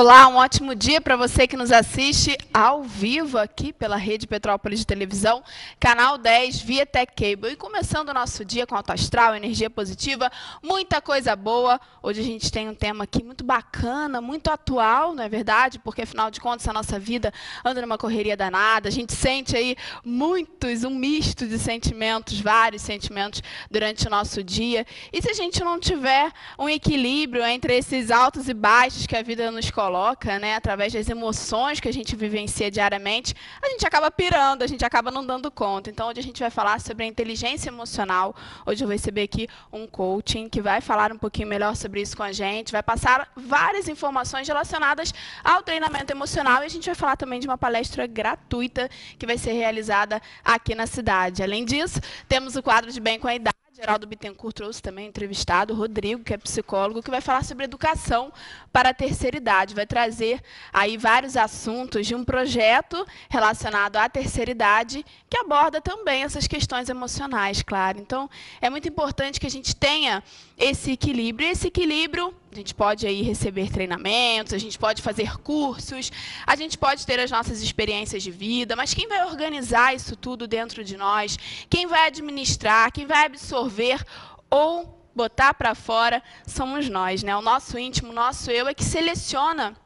Olá, um ótimo dia para você que nos assiste ao vivo aqui pela Rede Petrópolis de Televisão, canal 10, via Tech Cable. E começando o nosso dia com alto astral, energia positiva, muita coisa boa. Hoje a gente tem um tema aqui muito bacana, muito atual, não é verdade? Porque, afinal de contas, a nossa vida anda numa correria danada. A gente sente aí um misto de sentimentos, vários sentimentos durante o nosso dia. E se a gente não tiver um equilíbrio entre esses altos e baixos que a vida nos coloca, né, através das emoções que a gente vivencia diariamente, a gente acaba pirando, a gente acaba não dando conta. Então, hoje a gente vai falar sobre a inteligência emocional. Hoje eu vou receber aqui um coaching que vai falar um pouquinho melhor sobre isso com a gente, vai passar várias informações relacionadas ao treinamento emocional e a gente vai falar também de uma palestra gratuita que vai ser realizada aqui na cidade. Além disso, temos o quadro de Bem com a Idade. Geraldo Bittencourt trouxe também um entrevistado, o Rodrigo, que é psicólogo, que vai falar sobre educação para a terceira idade. Vai trazer aí vários assuntos de um projeto relacionado à terceira idade, que aborda também essas questões emocionais, claro. Então, é muito importante que a gente tenha esse equilíbrio. E esse equilíbrio, a gente pode aí receber treinamentos, a gente pode fazer cursos, a gente pode ter as nossas experiências de vida, mas quem vai organizar isso tudo dentro de nós, quem vai administrar, quem vai absorver ou botar para fora, somos nós, né? O nosso íntimo, o nosso eu é que seleciona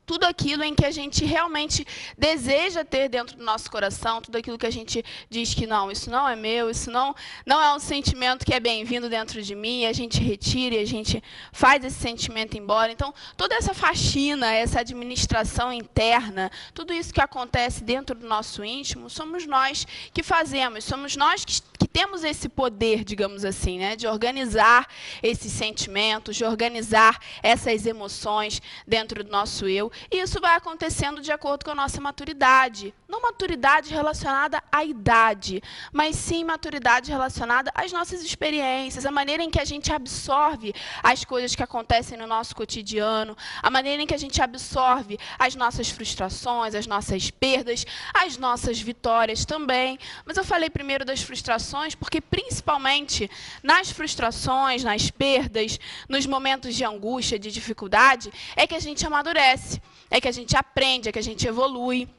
tudo aquilo em que a gente realmente deseja ter dentro do nosso coração, tudo aquilo que a gente diz que não, isso não é meu, isso não é um sentimento que é bem-vindo dentro de mim, a gente retira e a gente faz esse sentimento embora. Então, toda essa faxina, essa administração interna, tudo isso que acontece dentro do nosso íntimo, somos nós que fazemos, somos nós que temos esse poder, digamos assim, né, de organizar esses sentimentos, de organizar essas emoções dentro do nosso eu. E isso vai acontecendo de acordo com a nossa maturidade. Não maturidade relacionada à idade, mas sim maturidade relacionada às nossas experiências, a maneira em que a gente absorve as coisas que acontecem no nosso cotidiano, a maneira em que a gente absorve as nossas frustrações, as nossas perdas, as nossas vitórias também. Mas eu falei primeiro das frustrações, porque principalmente nas frustrações, nas perdas, nos momentos de angústia, de dificuldade, é que a gente amadurece. É que a gente aprende, é que a gente evolui,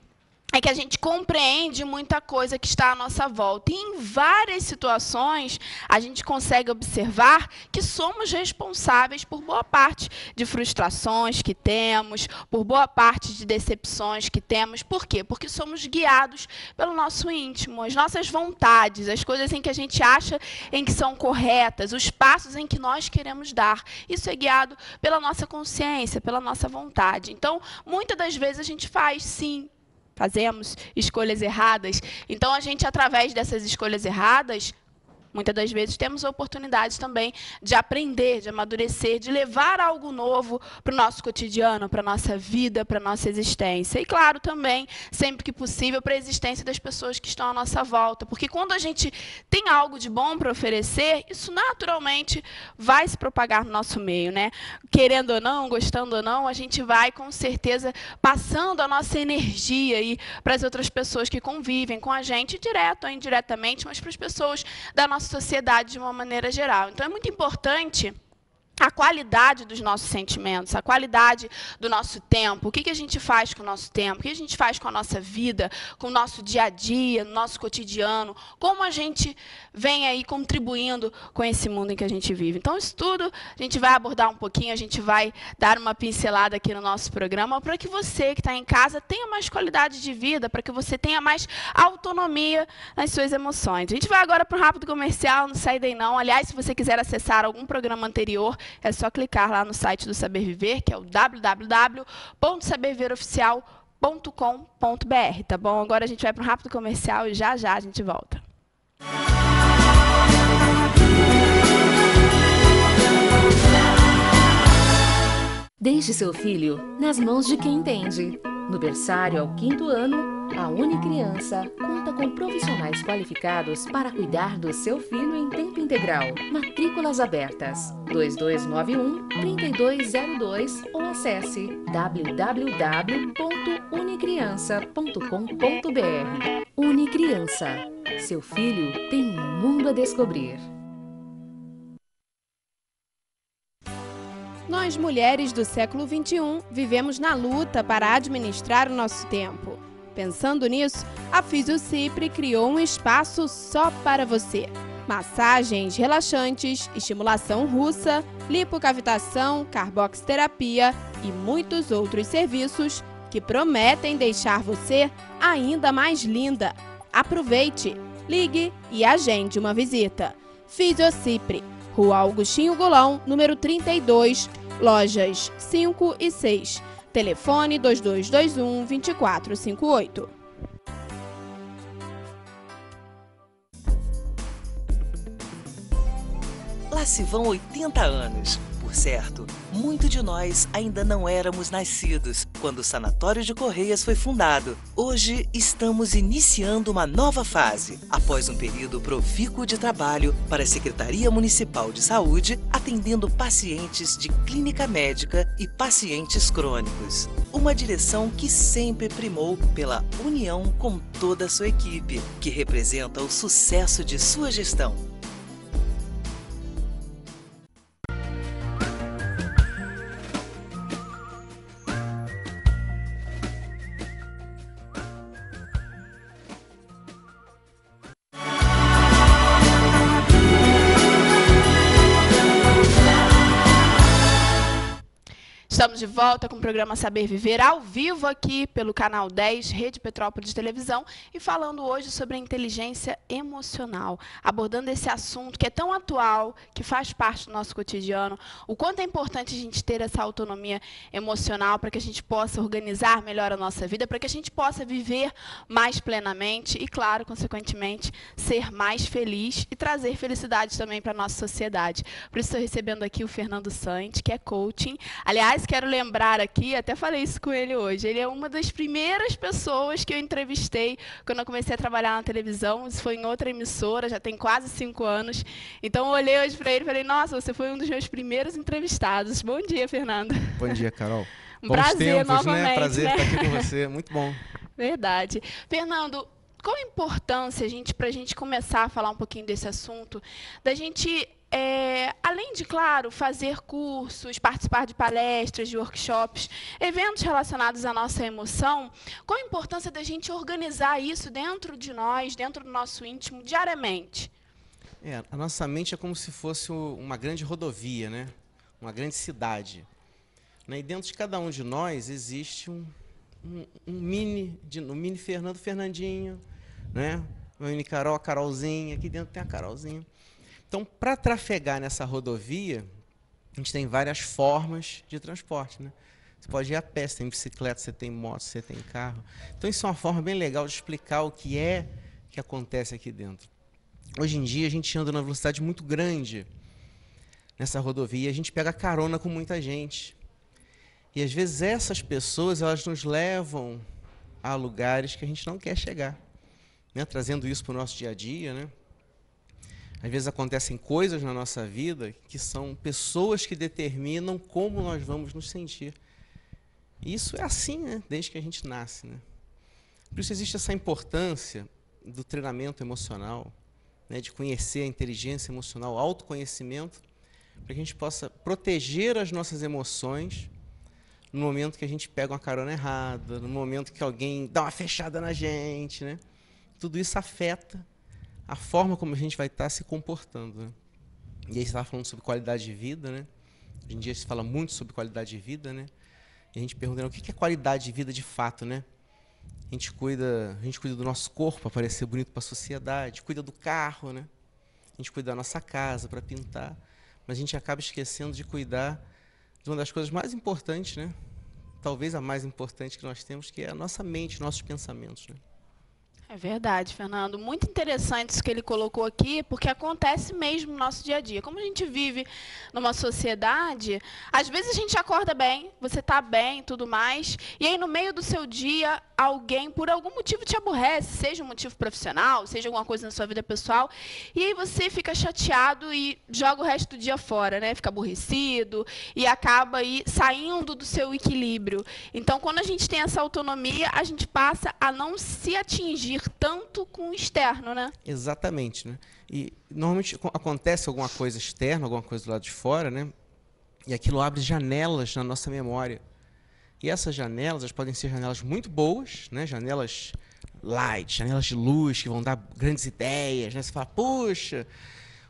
é que a gente compreende muita coisa que está à nossa volta. E em várias situações, a gente consegue observar que somos responsáveis por boa parte de frustrações que temos, por boa parte de decepções que temos. Por quê? Porque somos guiados pelo nosso íntimo, as nossas vontades, as coisas em que a gente acha em que são corretas, os passos em que nós queremos dar. Isso é guiado pela nossa consciência, pela nossa vontade. Então, muitas das vezes a gente faz, sim, fazemos escolhas erradas. Então, a gente, através dessas escolhas erradas, muitas das vezes temos oportunidades também de aprender, de amadurecer, de levar algo novo para o nosso cotidiano, para a nossa vida, para a nossa existência. E, claro, também, sempre que possível, para a existência das pessoas que estão à nossa volta. Porque quando a gente tem algo de bom para oferecer, isso naturalmente vai se propagar no nosso meio, né? Querendo ou não, gostando ou não, a gente vai, com certeza, passando a nossa energia aí para as outras pessoas que convivem com a gente, direto ou indiretamente, mas para as pessoas da nossa sociedade de uma maneira geral. Então, é muito importante a qualidade dos nossos sentimentos, a qualidade do nosso tempo, o que a gente faz com o nosso tempo, o que a gente faz com a nossa vida, com o nosso dia a dia, no nosso cotidiano, como a gente vem aí contribuindo com esse mundo em que a gente vive. Então, isso tudo a gente vai abordar um pouquinho, a gente vai dar uma pincelada aqui no nosso programa, para que você que está em casa tenha mais qualidade de vida, para que você tenha mais autonomia nas suas emoções. A gente vai agora para um rápido comercial, não sai daí não. Aliás, se você quiser acessar algum programa anterior, é só clicar lá no site do Saber Viver, que é o www.saberveroficial.com.br, tá bom? Agora a gente vai para um rápido comercial e já a gente volta. Deixe seu filho nas mãos de quem entende. No berçário ao 5º ano, a Unicriança conta com profissionais qualificados para cuidar do seu filho em tempo integral. Matrículas abertas. 2291-3202 ou acesse www.unicriança.com.br. Unicriança. Seu filho tem um mundo a descobrir. Nós, mulheres do século XXI, vivemos na luta para administrar o nosso tempo. Pensando nisso, a Fisiocipre criou um espaço só para você. Massagens relaxantes, estimulação russa, lipocavitação, carboxterapia e muitos outros serviços que prometem deixar você ainda mais linda. Aproveite, ligue e agende uma visita. Fisiocipre, Rua Augustinho Golão, número 32, lojas 5 e 6. Telefone 2221-2458. Lá se vão 80 anos. Por certo, muito de nós ainda não éramos nascidos quando o Sanatório de Correias foi fundado. Hoje estamos iniciando uma nova fase, após um período profícuo de trabalho para a Secretaria Municipal de Saúde, atendendo pacientes de clínica médica e pacientes crônicos. Uma direção que sempre primou pela união com toda a sua equipe, que representa o sucesso de sua gestão. Estamos de volta com o programa Saber Viver, ao vivo aqui pelo canal 10, Rede Petrópolis de Televisão, e falando hoje sobre a inteligência emocional, abordando esse assunto que é tão atual, que faz parte do nosso cotidiano, o quanto é importante a gente ter essa autonomia emocional para que a gente possa organizar melhor a nossa vida, para que a gente possa viver mais plenamente e, claro, consequentemente, ser mais feliz e trazer felicidade também para a nossa sociedade. Por isso estou recebendo aqui o Fernando Sante, que é coaching. Aliás, quero lembrar aqui, até falei isso com ele hoje, ele é uma das primeiras pessoas que eu entrevistei quando eu comecei a trabalhar na televisão. Isso foi em outra emissora, já tem quase 5 anos. Então eu olhei hoje para ele e falei, nossa, você foi um dos meus primeiros entrevistados. Bom dia, Fernando. Bom dia, Carol. Um prazer novamente. Né? Prazer estar aqui com você, muito bom. Verdade. Fernando, qual a importância, para a gente começar a falar um pouquinho desse assunto, da gente... além de, claro, fazer cursos, participar de palestras, de workshops, eventos relacionados à nossa emoção, qual a importância da gente organizar isso dentro de nós, dentro do nosso íntimo, diariamente? A nossa mente é como se fosse uma grande rodovia, né? Uma grande cidade. E dentro de cada um de nós existe um mini Fernando, Fernandinho, né? Uma mini Carol, a Carolzinha, aqui dentro tem a Carolzinha. Então, para trafegar nessa rodovia, a gente tem várias formas de transporte, né? Você pode ir a pé, você tem bicicleta, você tem moto, você tem carro. Então, isso é uma forma bem legal de explicar o que acontece aqui dentro. Hoje em dia, a gente anda numa velocidade muito grande nessa rodovia, a gente pega carona com muita gente. E, às vezes, essas pessoas, elas nos levam a lugares que a gente não quer chegar, né? Trazendo isso para o nosso dia a dia, né? Às vezes acontecem coisas na nossa vida que são pessoas que determinam como nós vamos nos sentir. E isso é assim, né? Desde que a gente nasce, né? Por isso existe essa importância do treinamento emocional, né? De conhecer a inteligência emocional, o autoconhecimento, para que a gente possa proteger as nossas emoções no momento que a gente pega uma carona errada, no momento que alguém dá uma fechada na gente, né? Tudo isso afeta a forma como a gente vai estar se comportando, né? E aí você estava falando sobre qualidade de vida, né? Hoje em dia se fala muito sobre qualidade de vida, né? E a gente pergunta, o que é qualidade de vida de fato, né? A gente cuida do nosso corpo para parecer bonito para a sociedade, cuida do carro, né? A gente cuida da nossa casa para pintar, mas a gente acaba esquecendo de cuidar de uma das coisas mais importantes, né? Talvez a mais importante que nós temos, que é a nossa mente, nossos pensamentos, né? É verdade, Fernando. Muito interessante isso que ele colocou aqui, porque acontece mesmo no nosso dia a dia. Como a gente vive numa sociedade, às vezes a gente acorda bem, você está bem e tudo mais, e aí no meio do seu dia, alguém, por algum motivo, te aborrece, seja um motivo profissional, seja alguma coisa na sua vida pessoal, e aí você fica chateado e joga o resto do dia fora, né? Fica aborrecido e acaba aí saindo do seu equilíbrio. Então, quando a gente tem essa autonomia, a gente passa a não se atingir tanto com o externo, né? Exatamente, né? E normalmente acontece alguma coisa externa, alguma coisa do lado de fora, né? E aquilo abre janelas na nossa memória. E essas janelas, elas podem ser janelas muito boas, né? Janelas light, janelas de luz, que vão dar grandes ideias, né? Você fala, puxa!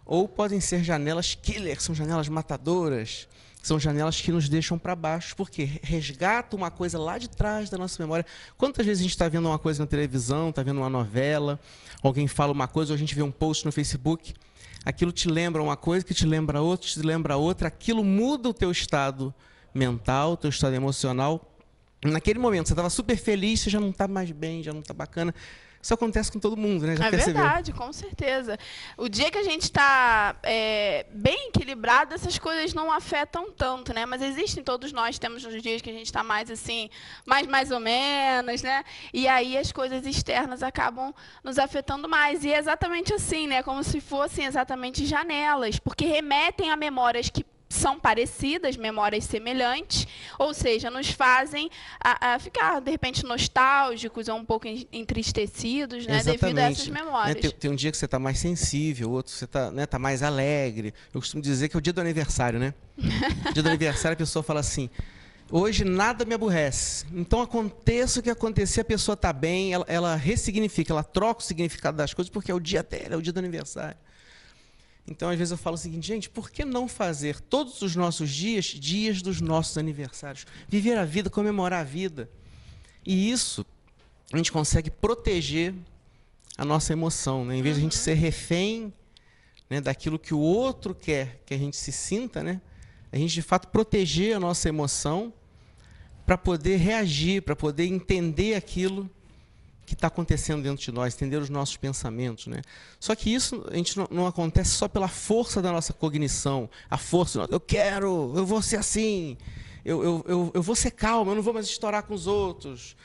Ou podem ser janelas killer, que são janelas matadoras, são janelas que nos deixam para baixo, porque resgata uma coisa lá de trás da nossa memória. Quantas vezes a gente está vendo uma coisa na televisão, está vendo uma novela, alguém fala uma coisa, ou a gente vê um post no Facebook, aquilo te lembra uma coisa, que te lembra outra, te lembra outra, aquilo muda o teu estado mental, o teu estado emocional. Naquele momento, você estava super feliz, você já não está mais bem, já não está bacana. Isso acontece com todo mundo, né? Já percebeu? Verdade, com certeza. O dia que a gente está bem equilibrado, essas coisas não afetam tanto, né? Mas existem, todos nós temos os dias que a gente está mais assim, mais ou menos, né? E aí as coisas externas acabam nos afetando mais. E é exatamente assim, né? Como se fossem exatamente janelas, porque remetem a memórias que são parecidas, memórias semelhantes, ou seja, nos fazem a ficar, de repente, nostálgicos ou um pouco entristecidos, né, devido a essas memórias. Tem um dia que você está mais sensível, outro você está, né, tá mais alegre. Eu costumo dizer que é o dia do aniversário, né? Dia do aniversário a pessoa fala assim, hoje nada me aborrece. Então aconteça o que acontecer, a pessoa está bem, ela ressignifica, ela troca o significado das coisas, porque é o dia dela, é o dia do aniversário. Então, às vezes eu falo o seguinte, gente, por que não fazer todos os nossos dias, dias dos nossos aniversários? Viver a vida, comemorar a vida. E isso, a gente consegue proteger a nossa emoção, né? Em vez de a gente ser refém, né, daquilo que o outro quer que a gente se sinta, né? A gente, de fato, proteger a nossa emoção para poder reagir, para poder entender aquilo que está acontecendo dentro de nós, entender os nossos pensamentos, né? Só que isso a gente não acontece só pela força da nossa cognição, a força, eu vou ser assim, eu vou ser calmo, eu não vou mais estourar com os outros,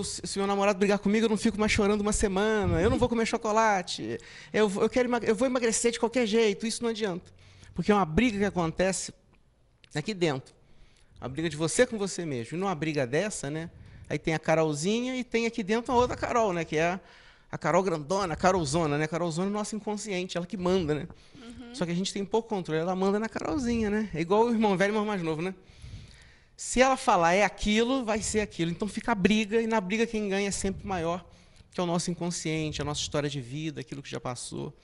se meu namorado brigar comigo, eu não fico mais chorando uma semana, eu não vou comer chocolate, eu vou emagrecer de qualquer jeito. Isso não adianta, porque é uma briga que acontece aqui dentro, a briga de você com você mesmo. E numa briga dessa, né? Aí tem a Carolzinha e tem aqui dentro a outra Carol, né? Que é a Carol grandona, a Carolzona, né? A Carolzona é o nosso inconsciente, ela que manda, né? Só que a gente tem pouco controle, ela manda na Carolzinha, né? É igual o irmão velho e o irmão mais novo, né? Se ela falar é aquilo, vai ser aquilo. Então fica a briga, e na briga quem ganha é sempre maior, que é o nosso inconsciente, a nossa história de vida, aquilo que já passou,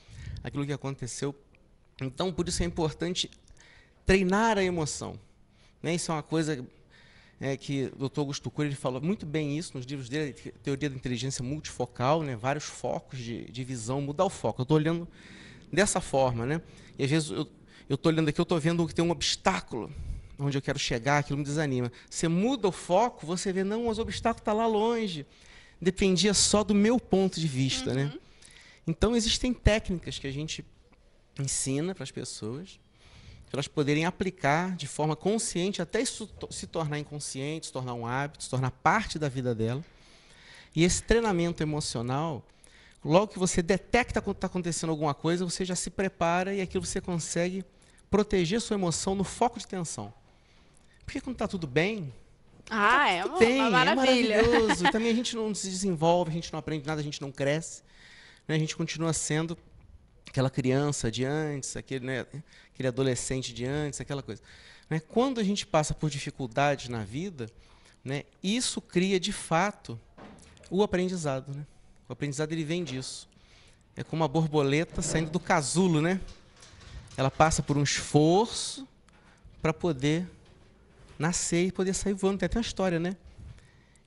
aquilo que aconteceu. Então, por isso é importante treinar a emoção, né? Isso é uma coisa que o Dr. Augusto Cury, ele falou muito bem isso nos livros dele, Teoria da Inteligência Multifocal, né? Vários focos de visão, mudar o foco. Eu estou olhando dessa forma, né? E às vezes eu estou olhando aqui, eu estou vendo que tem um obstáculo onde eu quero chegar, aquilo me desanima. Você muda o foco, você vê, não, mas o obstáculo está lá longe. Dependia só do meu ponto de vista, né? Então, existem técnicas que a gente ensina para as pessoas, para elas poderem aplicar de forma consciente, até isso se tornar inconsciente, se tornar um hábito, se tornar parte da vida dela. E esse treinamento emocional, logo que você detecta quando está acontecendo alguma coisa, você já se prepara e aquilo você consegue proteger sua emoção no foco de tensão. Porque quando está tudo bem, é uma maravilha. É maravilhoso. E também a gente não se desenvolve, a gente não aprende nada, a gente não cresce, né? A gente continua sendo aquela criança de antes, aquele adolescente de antes, aquela coisa. Né? Quando a gente passa por dificuldades na vida, né, isso cria, de fato, o aprendizado. Né? O aprendizado ele vem disso. É como uma borboleta saindo do casulo, né? Ela passa por um esforço para poder nascer e poder sair voando. Tem até uma história, né?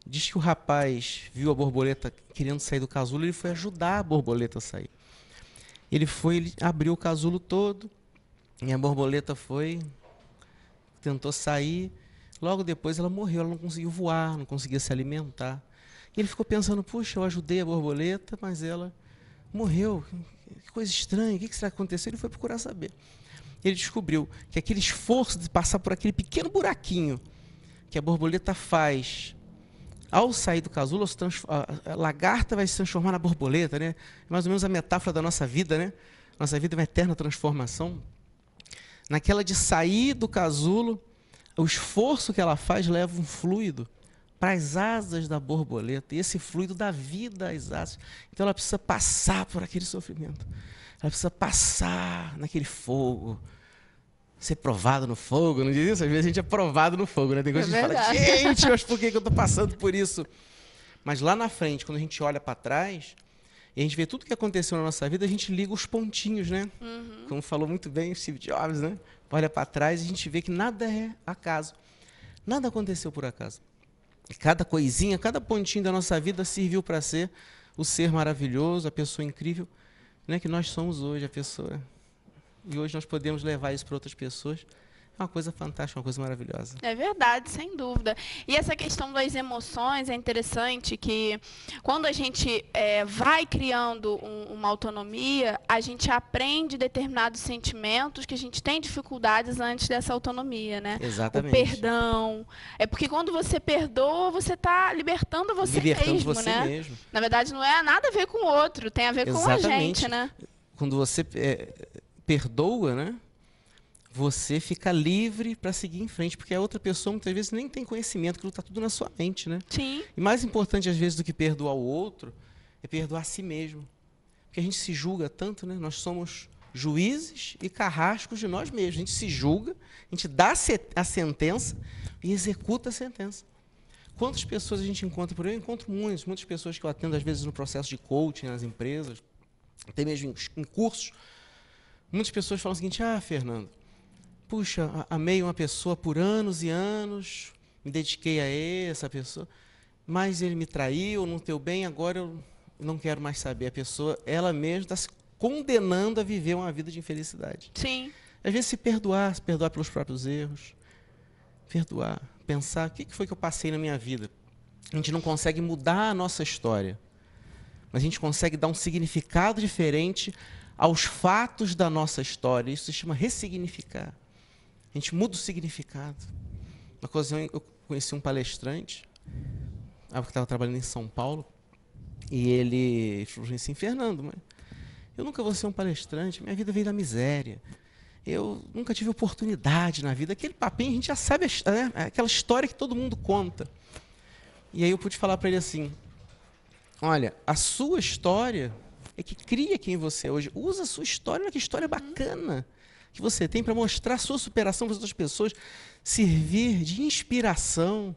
Diz que o rapaz viu a borboleta querendo sair do casulo e ele foi ajudar a borboleta a sair. Ele abriu o casulo todo, e a borboleta tentou sair, logo depois ela morreu, ela não conseguiu voar, não conseguia se alimentar. E ele ficou pensando, puxa, eu ajudei a borboleta, mas ela morreu, que coisa estranha, o que será que aconteceu? Ele foi procurar saber. Ele descobriu que aquele esforço de passar por aquele pequeno buraquinho que a borboleta faz, ao sair do casulo, a lagarta vai se transformar na borboleta, né? É mais ou menos a metáfora da nossa vida, né? Nossa vida é uma eterna transformação. Naquela de sair do casulo, o esforço que ela faz leva um fluido para as asas da borboleta. E esse fluido dá vida às asas. Então ela precisa passar por aquele sofrimento. Ela precisa passar naquele fogo, ser provado no fogo, não diz isso? Às vezes a gente é provado no fogo, né? Tem coisa que a gente fala, verdade. gente, mas por que eu estou passando por isso? Mas lá na frente, quando a gente olha para trás, e a gente vê tudo que aconteceu na nossa vida, a gente liga os pontinhos, né? Como falou muito bem o Steve Jobs, né? Olha para trás e a gente vê que nada é acaso. Nada aconteceu por acaso. E cada coisinha, cada pontinho da nossa vida serviu para ser o ser maravilhoso, a pessoa incrível, né, que nós somos hoje, a pessoa. E hoje nós podemos levar isso para outras pessoas. É uma coisa fantástica, uma coisa maravilhosa. É verdade, sem dúvida. E essa questão das emoções é interessante que quando a gente vai criando uma autonomia, a gente aprende determinados sentimentos que a gente tem dificuldades antes dessa autonomia, né? Exatamente. O perdão. É porque quando você perdoa, você está libertando você mesmo, você né? mesmo. Na verdade, não é nada a ver com o outro, tem a ver com a gente, né? Quando você perdoa, né? Você fica livre para seguir em frente, porque a outra pessoa muitas vezes nem tem conhecimento, aquilo está tudo na sua mente, né? Sim. E mais importante, às vezes, do que perdoar o outro, é perdoar a si mesmo. Porque a gente se julga tanto, né? Nós somos juízes e carrascos de nós mesmos. A gente se julga, a gente dá a sentença e executa a sentença. Quantas pessoas a gente encontra por aí? Eu encontro muitas pessoas que eu atendo, às vezes, no processo de coaching nas empresas, até mesmo em cursos. Muitas pessoas falam o seguinte: Fernando, puxa, amei uma pessoa por anos e anos, me dediquei a essa pessoa, mas ele me traiu, não deu bem, agora eu não quero mais saber. A pessoa, ela mesma está se condenando a viver uma vida de infelicidade. Sim. Às vezes se perdoar pelos próprios erros, perdoar, pensar, o que foi que eu passei na minha vida? A gente não consegue mudar a nossa história, mas a gente consegue dar um significado diferente aos fatos da nossa história. Isso se chama ressignificar. A gente muda o significado. Uma ocasião, eu conheci um palestrante, que estava trabalhando em São Paulo, e ele falou assim: Fernando, mas eu nunca vou ser um palestrante, minha vida veio da miséria, eu nunca tive oportunidade na vida. Aquele papinho, a gente já sabe, né? Aquela história que todo mundo conta. E aí eu pude falar para ele assim: olha, a sua história é que cria quem você é hoje. Usa a sua história, olha que história bacana que você tem para mostrar a sua superação para as outras pessoas, servir de inspiração.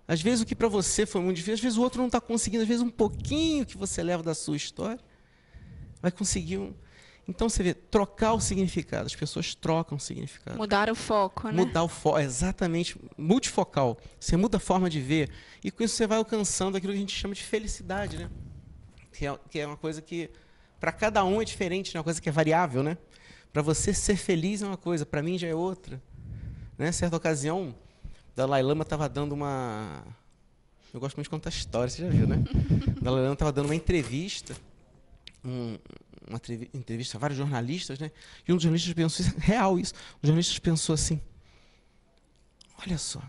Às vezes o que para você foi muito difícil, às vezes o outro não está conseguindo, às vezes um pouquinho que você leva da sua história vai conseguir Então você vê, trocar o significado, as pessoas trocam o significado. Mudar o foco, né? Mudar o foco, exatamente, multifocal. Você muda a forma de ver e com isso você vai alcançando aquilo que a gente chama de felicidade, né? Que é uma coisa que para cada um é diferente, né? Uma coisa que é variável, né? Para você ser feliz é uma coisa, para mim já é outra. Né? Certa ocasião, Dalai Lama estava dando uma... Eu gosto muito de contar histórias, você já viu, né? Dalai Lama estava dando uma entrevista, uma entrevista a vários jornalistas, né? E um dos jornalistas pensou, real isso, um jornalista pensou assim: olha só,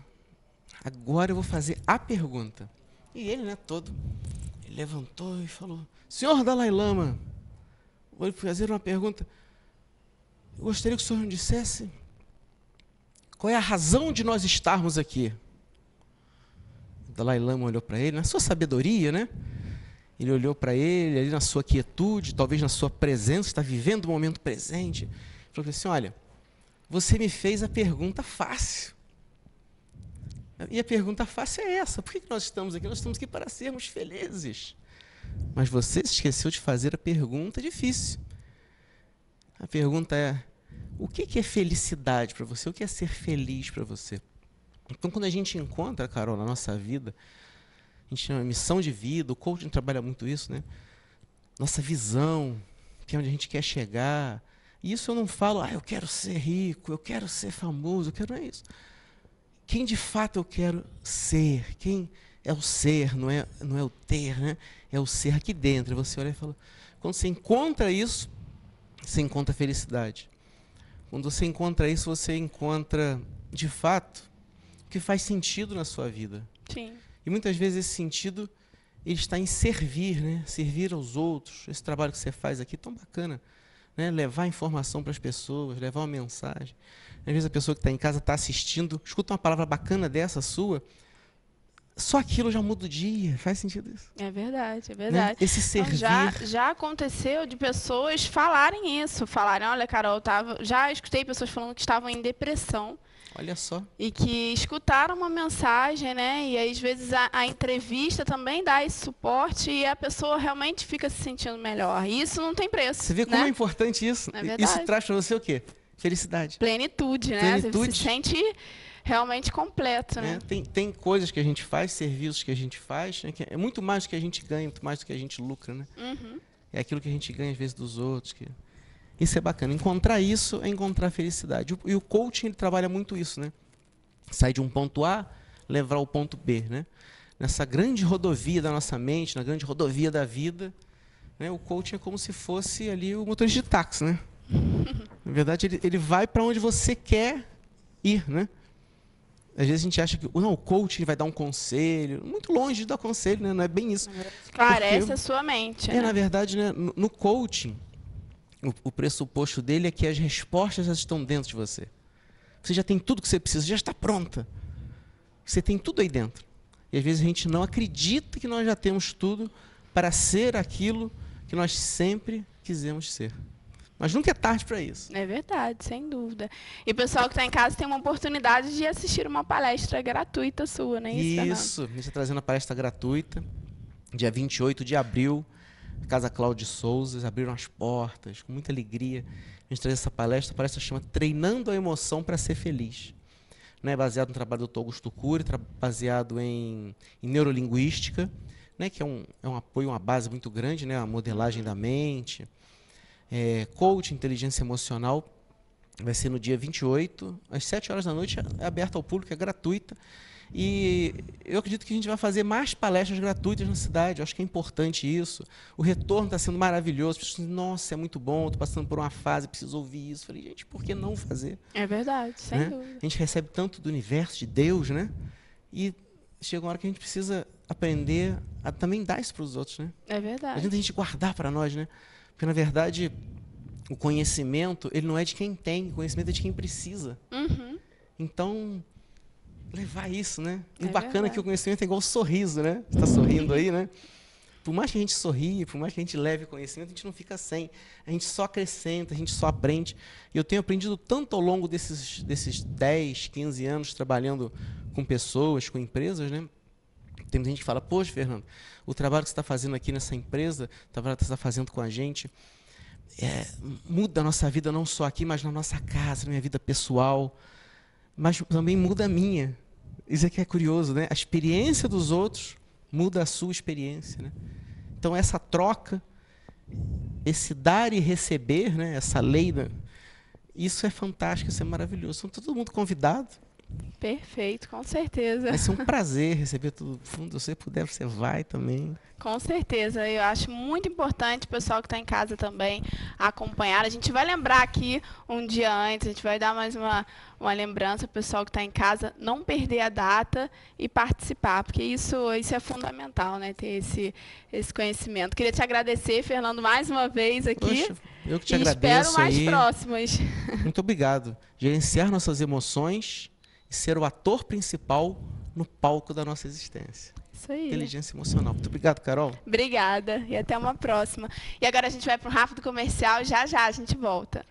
agora eu vou fazer a pergunta. E ele, né, ele levantou e falou: senhor Dalai Lama, vou fazer uma pergunta. Eu gostaria que o senhor me dissesse qual é a razão de nós estarmos aqui. O Dalai Lama olhou para ele, na sua sabedoria, né? Ele olhou para ele, ali na sua quietude, talvez na sua presença, está vivendo o momento presente. Falou assim: olha, você me fez a pergunta fácil. E a pergunta fácil é essa: por que nós estamos aqui? Nós estamos aqui para sermos felizes. Mas você esqueceu de fazer a pergunta difícil. A pergunta é: o que é felicidade para você? O que é ser feliz para você? Então, quando a gente encontra, Carol, na nossa vida, a gente chama de missão de vida, o coaching trabalha muito isso, né? Nossa visão, que é onde a gente quer chegar. E isso eu não falo, eu quero ser rico, eu quero ser famoso, não é isso. Quem de fato eu quero ser? Quem é o ser, não é o ter, né? É o ser aqui dentro. Você olha e fala, quando você encontra isso, você encontra felicidade. Quando você encontra isso, você encontra, de fato, o que faz sentido na sua vida. Sim. E muitas vezes esse sentido ele está em servir, né? Servir aos outros. Esse trabalho que você faz aqui é tão bacana, né? Levar informação para as pessoas, levar uma mensagem. Às vezes a pessoa que está em casa está assistindo, escuta uma palavra bacana dessa sua, só aquilo já muda o dia. Faz sentido isso? É verdade, é Né? verdade. Esse Então, servir. já aconteceu de pessoas falarem isso, falarem, olha, Carol, já escutei pessoas falando que estavam em depressão Olha só. e que escutaram uma mensagem, né? E aí, às vezes a entrevista também dá esse suporte e a pessoa realmente fica se sentindo melhor. E isso não tem preço. Você vê como né? é importante isso? É Isso verdade. traz para você o quê? Felicidade. Plenitude, né? Você Plenitude. se sente realmente completo, né? Tem coisas que a gente faz, serviços que a gente faz, né, que é muito mais do que a gente ganha, muito mais do que a gente lucra, né? Uhum. É aquilo que a gente ganha às vezes dos outros. Isso é bacana. Encontrar isso é encontrar felicidade. E o coaching ele trabalha muito isso, né? Sair de um ponto A, levar ao ponto B, né? Nessa grande rodovia da nossa mente, na grande rodovia da vida, né? O coaching é como se fosse ali o motorista de táxi, né? Na verdade, ele vai para onde você quer ir, né? Às vezes a gente acha que o coaching vai dar um conselho, muito longe de dar conselho, né? Não é bem isso. Esclarece Porque, a sua mente. na né? verdade, né, no coaching, o pressuposto dele é que as respostas já estão dentro de você. Você já tem tudo que você precisa, já está pronta. Você tem tudo aí dentro. E às vezes a gente não acredita que nós já temos tudo para ser aquilo que nós sempre quisemos ser. Mas nunca é tarde para isso. É verdade, sem dúvida. E o pessoal que está em casa tem uma oportunidade de assistir uma palestra gratuita sua, não é isso, Fernando? Isso, a gente está trazendo a palestra gratuita, dia 28 de abril, Casa Cláudio de Souza, abriram as portas, com muita alegria. A gente traz essa palestra, a palestra chama Treinando a Emoção para Ser Feliz. Né, baseado no trabalho do Dr. Augusto Cury, baseado em neurolinguística, né, que é um apoio, uma base muito grande, né, a modelagem da mente. Coaching, inteligência emocional, vai ser no dia 28, às 7 horas da noite, é aberta ao público, é gratuita. E eu acredito que a gente vai fazer mais palestras gratuitas na cidade, eu acho que é importante isso. O retorno está sendo maravilhoso, as pessoas dizem, nossa, é muito bom, estou passando por uma fase, preciso ouvir isso. Falei, gente, por que não fazer? É verdade, sem Né? dúvida. A gente recebe tanto do universo, de Deus, né? E chega uma hora que a gente precisa aprender a também dar isso para os outros, né? É Não verdade. adianta a gente guardar para nós, né? Porque, na verdade, o conhecimento, ele não é de quem tem, o conhecimento é de quem precisa. Uhum. Então, levar isso, né? E É o bacana é verdade. que o conhecimento é igual sorriso, né? Você está sorrindo aí, né? Por mais que a gente sorria, por mais que a gente leve conhecimento, a gente não fica sem. A gente só acrescenta, a gente só aprende. E eu tenho aprendido tanto ao longo desses 10, 15 anos trabalhando com pessoas, com empresas, né? Tem gente que fala, poxa, Fernando, o trabalho que você está fazendo aqui nessa empresa, o trabalho que você está fazendo com a gente, muda a nossa vida não só aqui, mas na nossa casa, na minha vida pessoal, mas também muda a minha. Isso aqui é curioso, né? A experiência dos outros muda a sua experiência, né? Então, essa troca, esse dar e receber, né? Essa lei, isso é fantástico, isso é maravilhoso. São todo mundo convidado. Perfeito, com certeza. Vai ser um prazer receber todo mundo. Se você puder, você vai também. Com certeza, eu acho muito importante o pessoal que está em casa também acompanhar. A gente vai lembrar aqui um dia antes, a gente vai dar mais uma lembrança para o pessoal que está em casa, não perder a data e participar, porque isso é fundamental, né? Ter esse conhecimento. Queria te agradecer, Fernando, mais uma vez aqui. Poxa, eu que te e agradeço espero mais aí. próximas. Muito obrigado. Gerenciar nossas emoções e ser o ator principal no palco da nossa existência. Isso aí. Inteligência emocional. Muito obrigado, Carol. Obrigada e até uma próxima. E agora a gente vai para um rápido comercial e já a gente volta.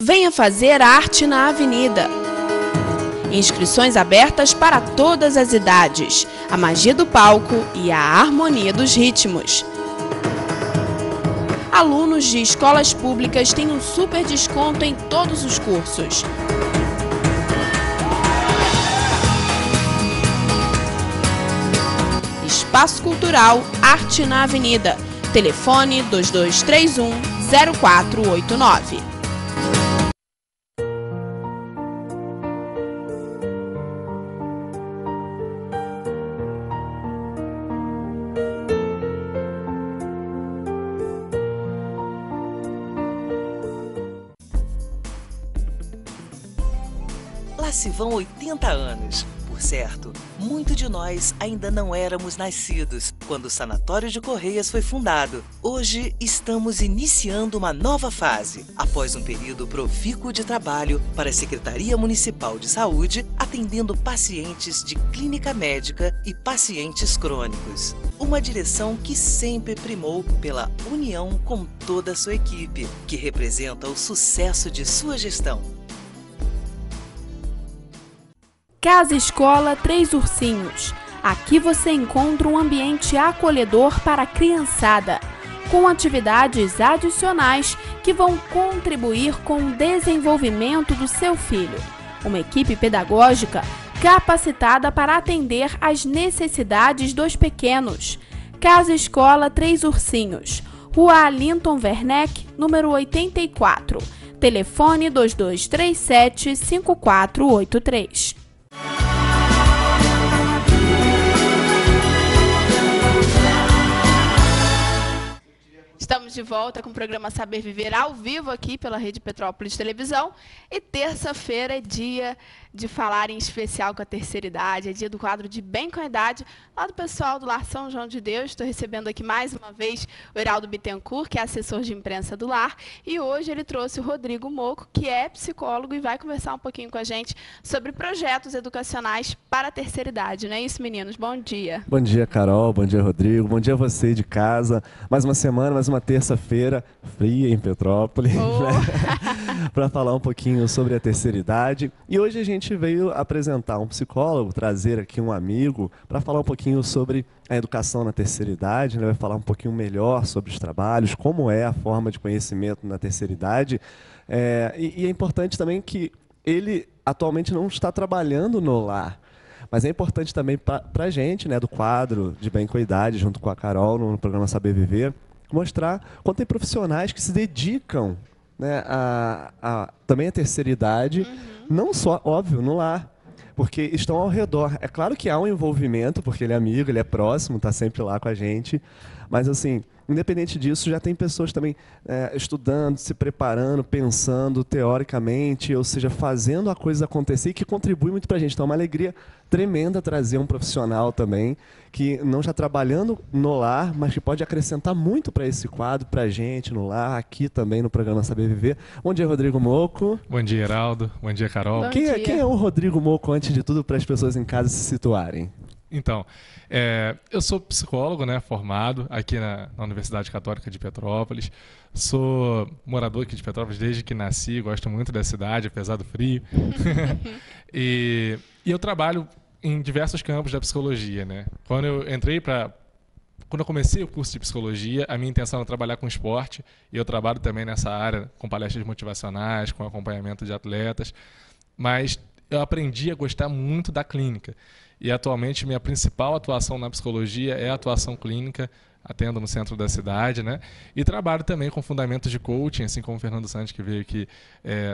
Venha fazer arte na Avenida. Inscrições abertas para todas as idades. A magia do palco e a harmonia dos ritmos. Alunos de escolas públicas têm um super desconto em todos os cursos. Espaço Cultural Arte na Avenida. Telefone 2231-0489. Lá se vão 80 anos. Por Por certo, muito de nós ainda não éramos nascidos quando o Sanatório de Correias foi fundado. Hoje estamos iniciando uma nova fase, após um período profícuo de trabalho para a Secretaria Municipal de Saúde, atendendo pacientes de clínica médica e pacientes crônicos. Uma direção que sempre primou pela união com toda a sua equipe, que representa o sucesso de sua gestão. Casa Escola Três Ursinhos. Aqui você encontra um ambiente acolhedor para a criançada, com atividades adicionais que vão contribuir com o desenvolvimento do seu filho. Uma equipe pedagógica capacitada para atender às necessidades dos pequenos. Casa Escola Três Ursinhos, Rua Alinton Werneck, número 84. Telefone 2237-5483. Estamos de volta com o programa Saber Viver ao vivo aqui pela Rede Petrópolis Televisão. E terça-feira é dia de falar em especial com a terceira idade, é dia do quadro de Bem com a Idade, lá do pessoal do Lar São João de Deus. Estou recebendo aqui mais uma vez o Heraldo Bittencourt, que é assessor de imprensa do Lar, e hoje ele trouxe o Rodrigo Moco, que é psicólogo e vai conversar um pouquinho com a gente sobre projetos educacionais para a terceira idade. Não é isso, meninos? Bom dia. Bom dia, Carol. Bom dia, Rodrigo. Bom dia a você de casa. Mais uma semana, mais uma terça-feira fria em Petrópolis, para falar um pouquinho sobre a terceira idade. E hoje a gente veio apresentar um psicólogo, trazer aqui um amigo para falar um pouquinho sobre a educação na terceira idade. Ele vai falar um pouquinho melhor sobre os trabalhos, como é a forma de conhecimento na terceira idade. E é importante também que ele atualmente não está trabalhando no lar. Mas é importante também para a gente, né, do quadro de Bem com a Idade, junto com a Carol, no programa Saber Viver, mostrar quanto tem profissionais que se dedicam, né, também à terceira idade, não só, óbvio, no lar, porque estão ao redor. É claro que há um envolvimento, porque ele é amigo, ele é próximo, está sempre lá com a gente, mas assim, independente disso, já tem pessoas também estudando, se preparando, pensando teoricamente, ou seja, fazendo a coisa acontecer, e que contribui muito para a gente. Então é uma alegria tremenda trazer um profissional também, que não está trabalhando no lar, mas que pode acrescentar muito para esse quadro, para a gente no lar, aqui também no programa Saber Viver. Bom dia, Rodrigo Moco. Bom dia, Heraldo. Bom dia, Carol. Quem é o Rodrigo Moco, antes de tudo, para as pessoas em casa se situarem? Então, eu sou psicólogo, né, formado aqui na Universidade Católica de Petrópolis. Sou morador aqui de Petrópolis desde que nasci, gosto muito da cidade, apesar do frio. E eu trabalho em diversos campos da psicologia, né? Quando eu comecei o curso de psicologia, a minha intenção era trabalhar com esporte, e eu trabalho também nessa área com palestras motivacionais, com acompanhamento de atletas, mas eu aprendi a gostar muito da clínica. E atualmente minha principal atuação na psicologia é a atuação clínica, atendo no centro da cidade, né? E trabalho também com fundamentos de coaching, assim como o Fernando Santos, que veio aqui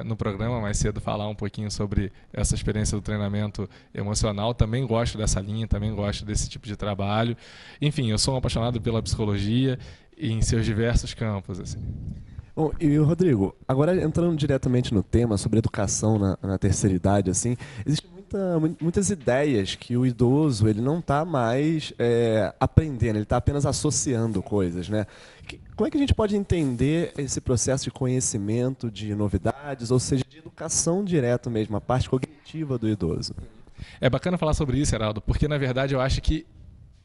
no programa mais cedo falar um pouquinho sobre essa experiência do treinamento emocional. Também gosto dessa linha, também gosto desse tipo de trabalho. Enfim, eu sou um apaixonado pela psicologia e em seus diversos campos, assim. Bom, e Rodrigo, agora entrando diretamente no tema sobre educação na terceira idade, assim, existe muitas ideias que o idoso ele não está mais aprendendo, ele está apenas associando coisas, né? Como é que a gente pode entender esse processo de conhecimento, de novidades, ou seja, de educação direto mesmo, a parte cognitiva do idoso? É bacana falar sobre isso, Heraldo, porque na verdade eu acho que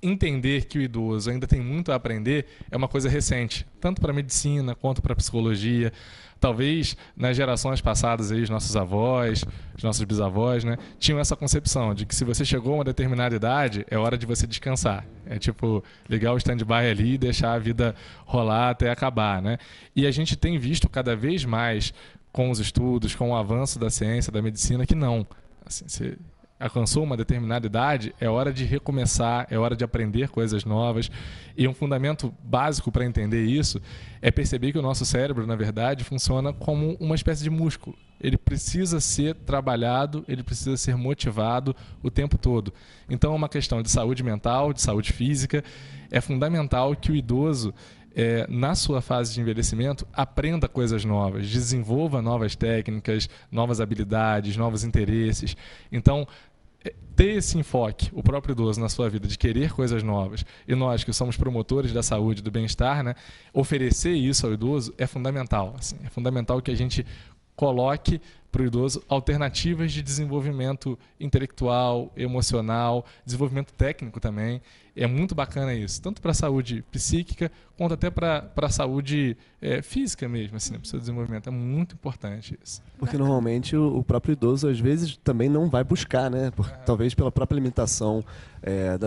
entender que o idoso ainda tem muito a aprender é uma coisa recente, tanto para a medicina quanto para a psicologia. Talvez nas gerações passadas, aí, os nossos avós, os nossos bisavós, né, tinham essa concepção de que se você chegou a uma determinada idade, é hora de você descansar. É tipo ligar o stand-by ali e deixar a vida rolar até acabar, né? E a gente tem visto cada vez mais com os estudos, com o avanço da ciência, da medicina, que não. Assim, você alcançou uma determinada idade, é hora de recomeçar, é hora de aprender coisas novas. E um fundamento básico para entender isso é perceber que o nosso cérebro, na verdade, funciona como uma espécie de músculo. Ele precisa ser trabalhado, ele precisa ser motivado o tempo todo. Então é uma questão de saúde mental, de saúde física. É fundamental que o idoso, na sua fase de envelhecimento, aprenda coisas novas, desenvolva novas técnicas, novas habilidades, novos interesses. Então, ter esse enfoque, o próprio idoso na sua vida, de querer coisas novas, e nós que somos promotores da saúde, do bem-estar, né, oferecer isso ao idoso é fundamental. Assim, é fundamental que a gente coloque para o idoso alternativas de desenvolvimento intelectual, emocional, desenvolvimento técnico também. É muito bacana isso, tanto para a saúde psíquica, quanto até para a saúde física mesmo, assim, para o seu desenvolvimento. É muito importante isso. Porque normalmente o próprio idoso, às vezes, também não vai buscar, né? Talvez pela própria limitação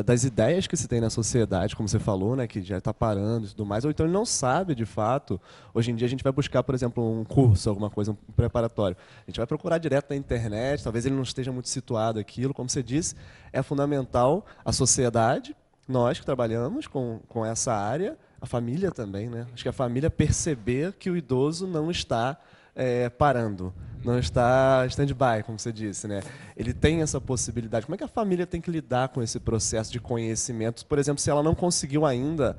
das ideias que se tem na sociedade, como você falou, né? Que já está parando e tudo mais, ou então ele não sabe, de fato. Hoje em dia a gente vai buscar, por exemplo, um curso, alguma coisa, um preparatório. A gente vai procurar direto na internet, talvez ele não esteja muito situado aquilo. Como você disse, é fundamental a sociedade, nós que trabalhamos com essa área, a família também, né? Acho que a família perceber que o idoso não está parando, não está stand-by, como você disse, né? Ele tem essa possibilidade. Como é que a família tem que lidar com esse processo de conhecimento? Por exemplo, se ela não conseguiu ainda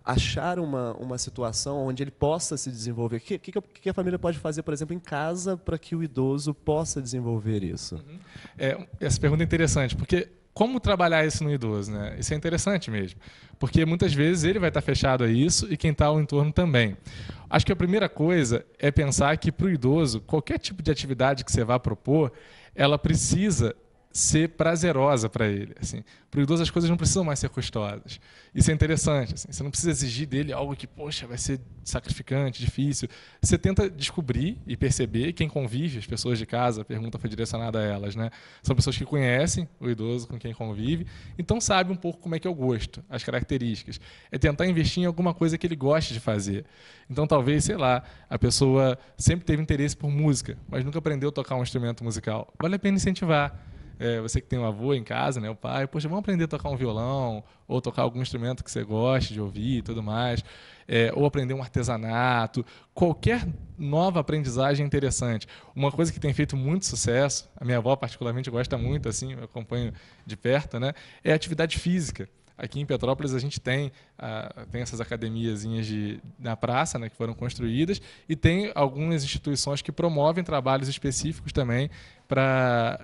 achar uma situação onde ele possa se desenvolver. O que a família pode fazer, por exemplo, em casa para que o idoso possa desenvolver isso? Essa pergunta é interessante, porque como trabalhar isso no idoso, né? Isso é interessante mesmo, porque muitas vezes ele vai estar fechado a isso e quem está ao entorno também. Acho que a primeira coisa é pensar que, para o idoso, qualquer tipo de atividade que você vá propor, ela precisa ser prazerosa para ele. Assim. Para o idoso, as coisas não precisam mais ser custosas. Isso é interessante. Assim. Você não precisa exigir dele algo que, poxa, vai ser sacrificante, difícil. Você tenta descobrir e perceber quem convive, as pessoas de casa, a pergunta foi direcionada a elas, né? São pessoas que conhecem o idoso com quem convive, então sabe um pouco como é que é o gosto, as características. É tentar investir em alguma coisa que ele goste de fazer. Então, talvez, sei lá, a pessoa sempre teve interesse por música, mas nunca aprendeu a tocar um instrumento musical. Vale a pena incentivar. Você que tem um avô em casa, né, o pai, poxa, vamos aprender a tocar um violão, ou tocar algum instrumento que você goste de ouvir e tudo mais, ou aprender um artesanato, qualquer nova aprendizagem é interessante. Uma coisa que tem feito muito sucesso, a minha avó particularmente gosta muito, assim, eu acompanho de perto, né, é a atividade física. Aqui em Petrópolis a gente tem essas academiazinhas na praça, né, que foram construídas, e tem algumas instituições que promovem trabalhos específicos também,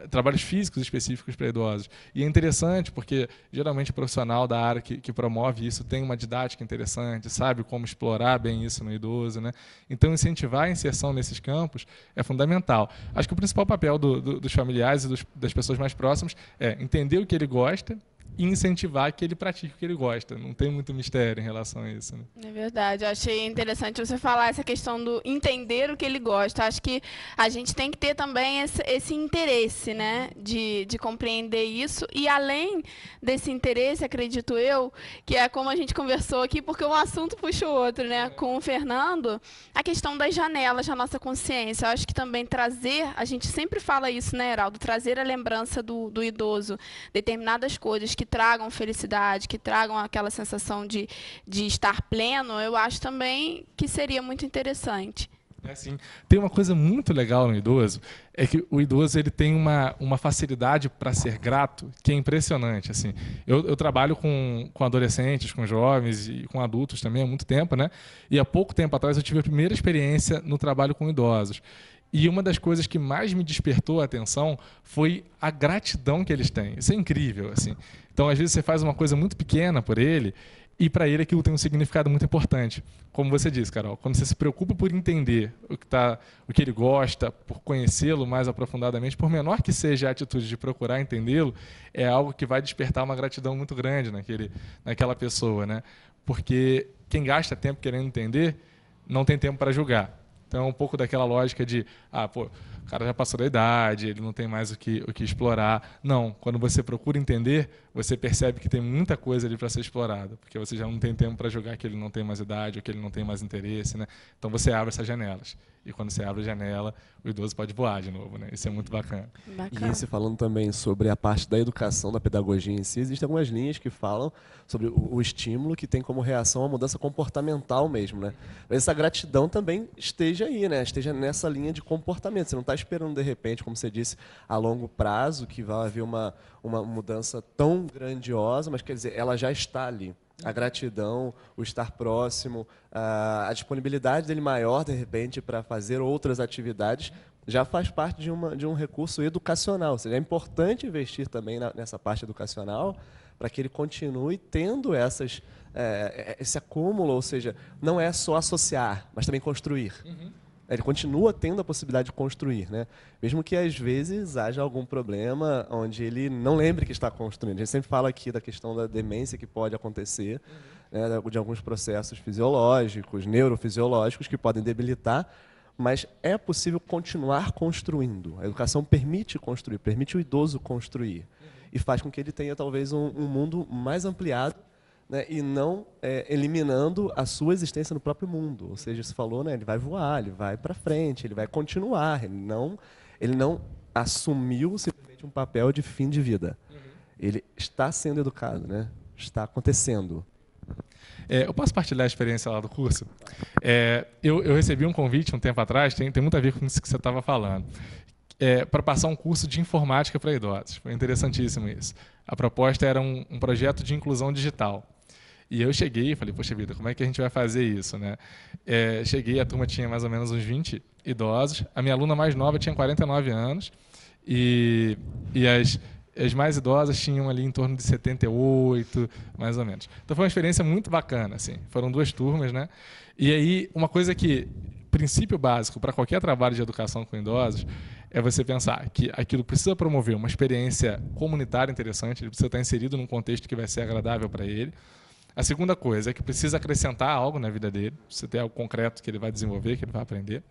trabalhos físicos específicos para idosos. E é interessante porque geralmente o profissional da área que promove isso tem uma didática interessante, sabe como explorar bem isso no idoso, né? Então incentivar a inserção nesses campos é fundamental. Acho que o principal papel dos familiares e das pessoas mais próximas é entender o que ele gosta e incentivar que ele pratique o que ele gosta. Não tem muito mistério em relação a isso. Né? É verdade. Eu achei interessante você falar essa questão do entender o que ele gosta. Acho que a gente tem que ter também esse interesse, né, de compreender isso. E além desse interesse, acredito eu, que é como a gente conversou aqui, porque um assunto puxa o outro, né, com o Fernando, a questão das janelas da nossa consciência. Eu acho que também a gente sempre fala isso, né, Heraldo, trazer a lembrança do idoso, determinadas coisas que tragam felicidade, que tragam aquela sensação de estar pleno, eu acho também que seria muito interessante. Assim, tem uma coisa muito legal no idoso, é que o idoso ele tem uma facilidade para ser grato que é impressionante. Assim. Eu trabalho com adolescentes, com jovens e com adultos também há muito tempo, né? E há pouco tempo atrás eu tive a primeira experiência no trabalho com idosos. E uma das coisas que mais me despertou a atenção foi a gratidão que eles têm. Isso é incrível, assim. Então, às vezes, você faz uma coisa muito pequena por ele e, para ele, aquilo tem um significado muito importante. Como você disse, Carol, quando você se preocupa por entender o que ele gosta, por conhecê-lo mais aprofundadamente, por menor que seja a atitude de procurar entendê-lo, é algo que vai despertar uma gratidão muito grande naquela pessoa, né? Porque quem gasta tempo querendo entender não tem tempo para julgar. Então, é um pouco daquela lógica de, o cara já passou da idade, ele não tem mais o que explorar. Não, quando você procura entender, você percebe que tem muita coisa ali para ser explorada, porque você já não tem tempo para julgar que ele não tem mais idade ou que ele não tem mais interesse, né? Então, você abre essas janelas. E quando você abre a janela, o idoso pode voar de novo, né? Isso é muito bacana. E você falando também sobre a parte da educação, da pedagogia em si, existem algumas linhas que falam sobre o estímulo que tem como reação a mudança comportamental mesmo, né? Mas essa gratidão também esteja aí, né? Esteja nessa linha de comportamento. Você não está esperando, de repente, como você disse, a longo prazo, que vai haver uma mudança tão grandiosa, mas quer dizer, ela já está ali. A gratidão, o estar próximo, a disponibilidade dele maior, de repente, para fazer outras atividades, já faz parte de um recurso educacional. Ou seja, é importante investir também nessa parte educacional para que ele continue tendo esse acúmulo, ou seja, não é só associar, mas também construir. Ele continua tendo a possibilidade de construir, né? Mesmo que às vezes haja algum problema onde ele não lembre que está construindo. A gente sempre fala aqui da questão da demência que pode acontecer, né, de alguns processos fisiológicos, neurofisiológicos que podem debilitar, mas é possível continuar construindo. A educação permite construir, permite o idoso construir e faz com que ele tenha talvez um mundo mais ampliado, né, e não eliminando a sua existência no próprio mundo. Ou seja, você falou, né, ele vai voar, ele vai para frente, ele vai continuar. Ele não assumiu simplesmente um papel de fim de vida. Ele está sendo educado, né? Está acontecendo. Eu posso partilhar a experiência lá do curso? Eu recebi um convite um tempo atrás, tem muito a ver com isso que você estava falando, para passar um curso de informática para idosos. Foi interessantíssimo isso. A proposta era um projeto de inclusão digital. E eu cheguei e falei, poxa vida, como é que a gente vai fazer isso, né? Cheguei, a turma tinha mais ou menos uns 20 idosos. A minha aluna mais nova tinha 49 anos. E as mais idosas tinham ali em torno de 78, mais ou menos. Então foi uma experiência muito bacana, assim. Foram 2 turmas, né? E aí, uma coisa que, princípio básico para qualquer trabalho de educação com idosos, é você pensar que aquilo precisa promover uma experiência comunitária interessante, ele precisa estar inserido num contexto que vai ser agradável para ele. A segunda coisa é que precisa acrescentar algo na vida dele, precisa ter algo concreto que ele vai desenvolver, que ele vai aprender.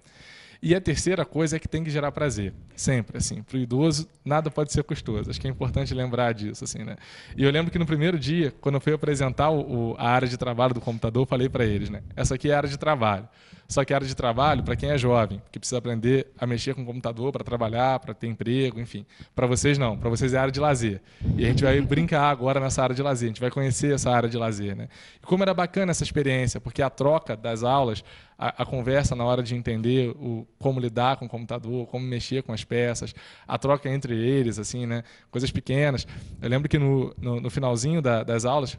E a terceira coisa é que tem que gerar prazer, sempre, assim. Para o idoso, nada pode ser custoso. Acho que é importante lembrar disso, assim, né? E eu lembro que no primeiro dia, quando eu fui apresentar a área de trabalho do computador, eu falei para eles, né? Essa aqui é a área de trabalho. Só que a área de trabalho para quem é jovem, que precisa aprender a mexer com o computador para trabalhar, para ter emprego, enfim. Para vocês não, para vocês é a área de lazer. E a gente vai brincar agora nessa área de lazer, a gente vai conhecer essa área de lazer, né? E como era bacana essa experiência, porque a troca das aulas, a conversa na hora de entender como lidar com o computador, como mexer com as peças, a troca entre eles, assim, né? Coisas pequenas. Eu lembro que no finalzinho das aulas,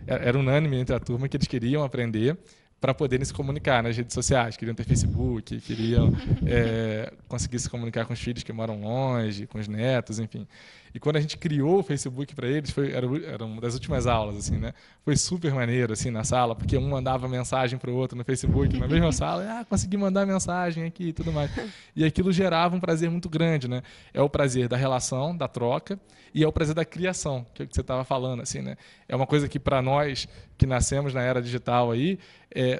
era unânime entre a turma que eles queriam aprender para poderem se comunicar nas redes sociais, queriam ter Facebook, queriam conseguir se comunicar com os filhos que moram longe, com os netos, enfim. E quando a gente criou o Facebook para eles, era uma das últimas aulas, assim, né? Foi super maneiro, assim, na sala, porque um mandava mensagem para o outro no Facebook, na mesma sala, consegui mandar mensagem aqui e tudo mais. E aquilo gerava um prazer muito grande, né? É o prazer da relação, da troca, e é o prazer da criação, que é o que você estava falando, assim, né? É uma coisa que, para nós que nascemos na era digital aí,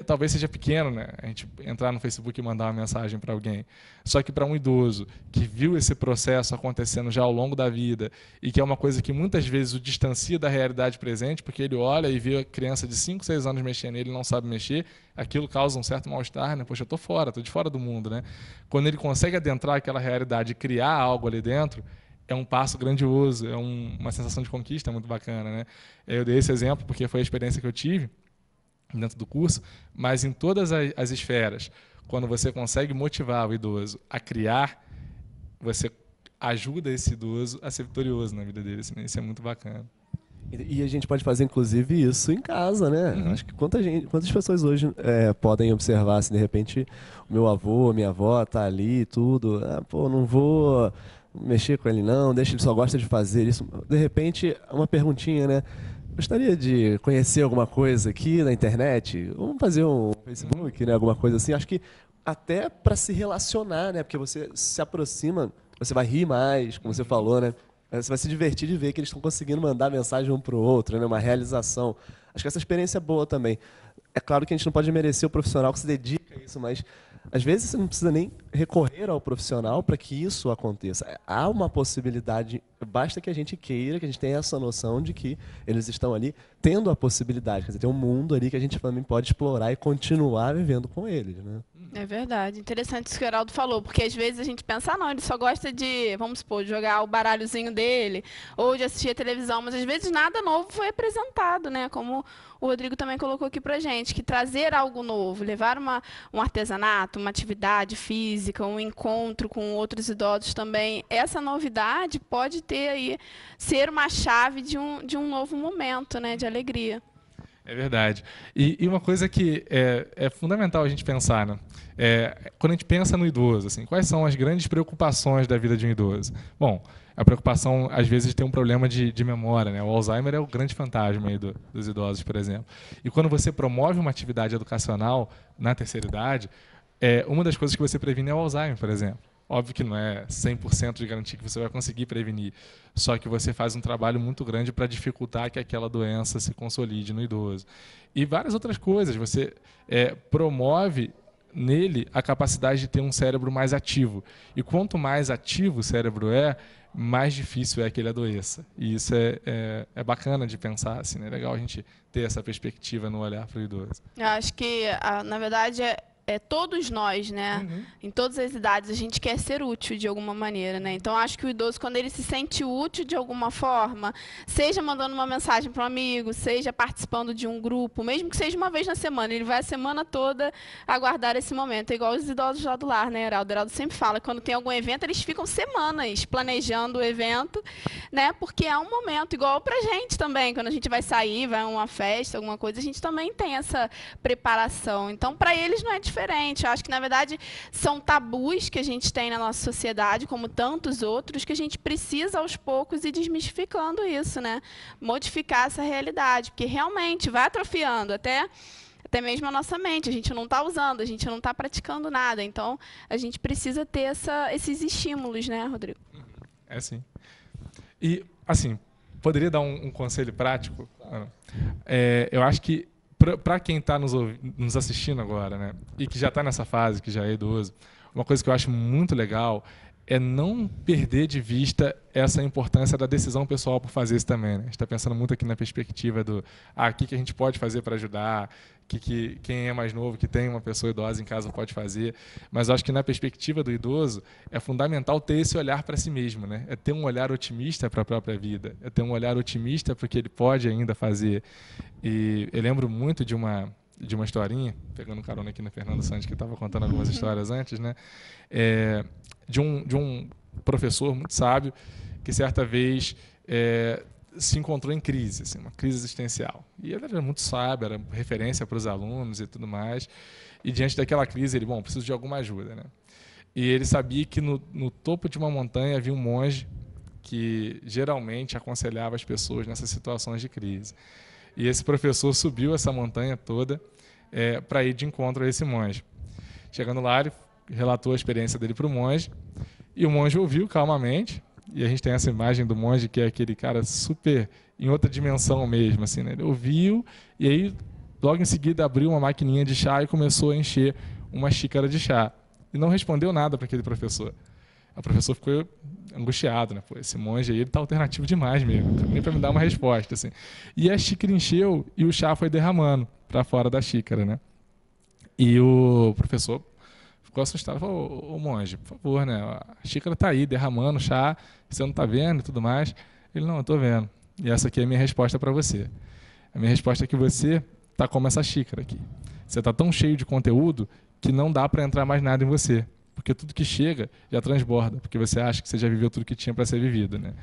talvez seja pequeno, né? A gente entrar no Facebook e mandar uma mensagem para alguém. Só que para um idoso que viu esse processo acontecendo já ao longo da vida e que é uma coisa que muitas vezes o distancia da realidade presente, porque ele olha e vê a criança de 5, 6 anos mexendo e ele não sabe mexer, aquilo causa um certo mal-estar, né? Poxa, eu estou de fora do mundo, né? Quando ele consegue adentrar aquela realidade e criar algo ali dentro, é um passo grandioso, é uma sensação de conquista muito bacana, né? Eu dei esse exemplo porque foi a experiência que eu tive dentro do curso, mas em todas as esferas, quando você consegue motivar o idoso a criar, você ajuda esse idoso a ser vitorioso na vida dele. Assim, né? Isso é muito bacana. E a gente pode fazer, inclusive, isso em casa, né? Acho que quantas pessoas hoje podem observar, se de repente o meu avô, minha avó tá ali e tudo, não vou mexer com ele não, deixa, ele só gosta de fazer isso. De repente, uma perguntinha, né? Gostaria de conhecer alguma coisa aqui na internet? Vamos fazer um Facebook, né? Alguma coisa assim. Acho que até para se relacionar, né? Porque você se aproxima, você vai rir mais, como você falou, né? Você vai se divertir de ver que eles estão conseguindo mandar mensagem um para o outro, né? Uma realização. Acho que essa experiência é boa também. É claro que a gente não pode merecer o profissional que se dedica a isso, mas às vezes você não precisa nem recorrer ao profissional para que isso aconteça. Há uma possibilidade, basta que a gente queira, que a gente tenha essa noção de que eles estão ali tendo a possibilidade. Quer dizer, tem um mundo ali que a gente também pode explorar e continuar vivendo com eles, né? É verdade. Interessante isso que o Heraldo falou, porque às vezes a gente pensa, não, ele só gosta de, vamos supor, jogar o baralhozinho dele ou de assistir a televisão, mas às vezes nada novo foi apresentado, né? Como o Rodrigo também colocou aqui pra gente, que trazer algo novo, levar um artesanato, uma atividade física, um encontro com outros idosos também, essa novidade pode ter aí, ser uma chave de um novo momento, né, de alegria. É verdade. E uma coisa que é fundamental a gente pensar, né? Quando a gente pensa no idoso, assim, quais são as grandes preocupações da vida de um idoso? Bom, a preocupação, às vezes, de ter um problema de memória, né? O Alzheimer é o grande fantasma aí dos idosos, por exemplo. E quando você promove uma atividade educacional na terceira idade, uma das coisas que você previne é o Alzheimer, por exemplo. Óbvio que não é 100% de garantia que você vai conseguir prevenir, só que você faz um trabalho muito grande para dificultar que aquela doença se consolide no idoso. E várias outras coisas. Você promove nele a capacidade de ter um cérebro mais ativo. E quanto mais ativo o cérebro mais difícil é que ele adoeça. E isso é bacana de pensar, assim, né? É legal a gente ter essa perspectiva no olhar para o idoso. Eu acho que, na verdade, todos nós, né? Uhum. Em todas as idades, a gente quer ser útil de alguma maneira, né? Então, acho que o idoso, quando ele se sente útil de alguma forma, seja mandando uma mensagem para um amigo, seja participando de um grupo, mesmo que seja uma vez na semana, ele vai a semana toda aguardar esse momento. É igual os idosos lá do lar, né, Heraldo? O Heraldo sempre fala, quando tem algum evento, eles ficam semanas planejando o evento, né? Porque é um momento, igual pra gente também, quando a gente vai sair, vai a uma festa, alguma coisa, a gente também tem essa preparação. Então, para eles não é diferente. Eu acho que, na verdade, são tabus que a gente tem na nossa sociedade, como tantos outros, que a gente precisa, aos poucos, ir desmistificando isso, né? Modificar essa realidade, porque realmente vai atrofiando até mesmo a nossa mente. A gente não está usando, a gente não está praticando nada. Então, a gente precisa ter esses estímulos, né, Rodrigo? É sim. E, assim, poderia dar um conselho prático? Eu acho que para quem está nos assistindo agora, né, e que já está nessa fase, que já é idoso, uma coisa que eu acho muito legal é não perder de vista essa importância da decisão pessoal por fazer isso também, né? A gente está pensando muito aqui na perspectiva do o que a gente pode fazer para ajudar, quem é mais novo, que tem uma pessoa idosa em casa pode fazer, mas eu acho que na perspectiva do idoso é fundamental ter esse olhar para si mesmo, né? É ter um olhar otimista para a própria vida, é ter um olhar otimista para o que ele pode ainda fazer. E eu lembro muito de uma historinha, pegando carona aqui na Fernanda Santos, que estava contando algumas histórias antes, né? De um professor muito sábio que certa vez se encontrou em crise, assim, uma crise existencial. E ele era muito sábio, era referência para os alunos e tudo mais. E diante daquela crise, ele, preciso de alguma ajuda, né? E ele sabia que no topo de uma montanha havia um monge que geralmente aconselhava as pessoas nessas situações de crise. E esse professor subiu essa montanha toda para ir de encontro a esse monge. Chegando lá, ele relatou a experiência dele para o monge, e o monge ouviu calmamente, e a gente tem essa imagem do monge que é aquele cara super em outra dimensão mesmo, assim, né? Ele ouviu, e aí logo em seguida abriu uma maquininha de chá e começou a encher uma xícara de chá. E não respondeu nada para aquele professor. O professor ficou angustiado, né? Pô, esse monge aí, ele tá alternativo demais mesmo, nem para me dar uma resposta, assim. E a xícara encheu e o chá foi derramando para fora da xícara, né? E o professor ficou assustado, falou: ô monge, por favor, né? A xícara tá aí derramando chá, você não tá vendo e tudo mais. Ele: não, eu tô vendo. E essa aqui é a minha resposta para você. A minha resposta é que você tá como essa xícara aqui. Você tá tão cheio de conteúdo que não dá para entrar mais nada em você. Porque tudo que chega já transborda, porque você acha que você já viveu tudo que tinha para ser vivido, né?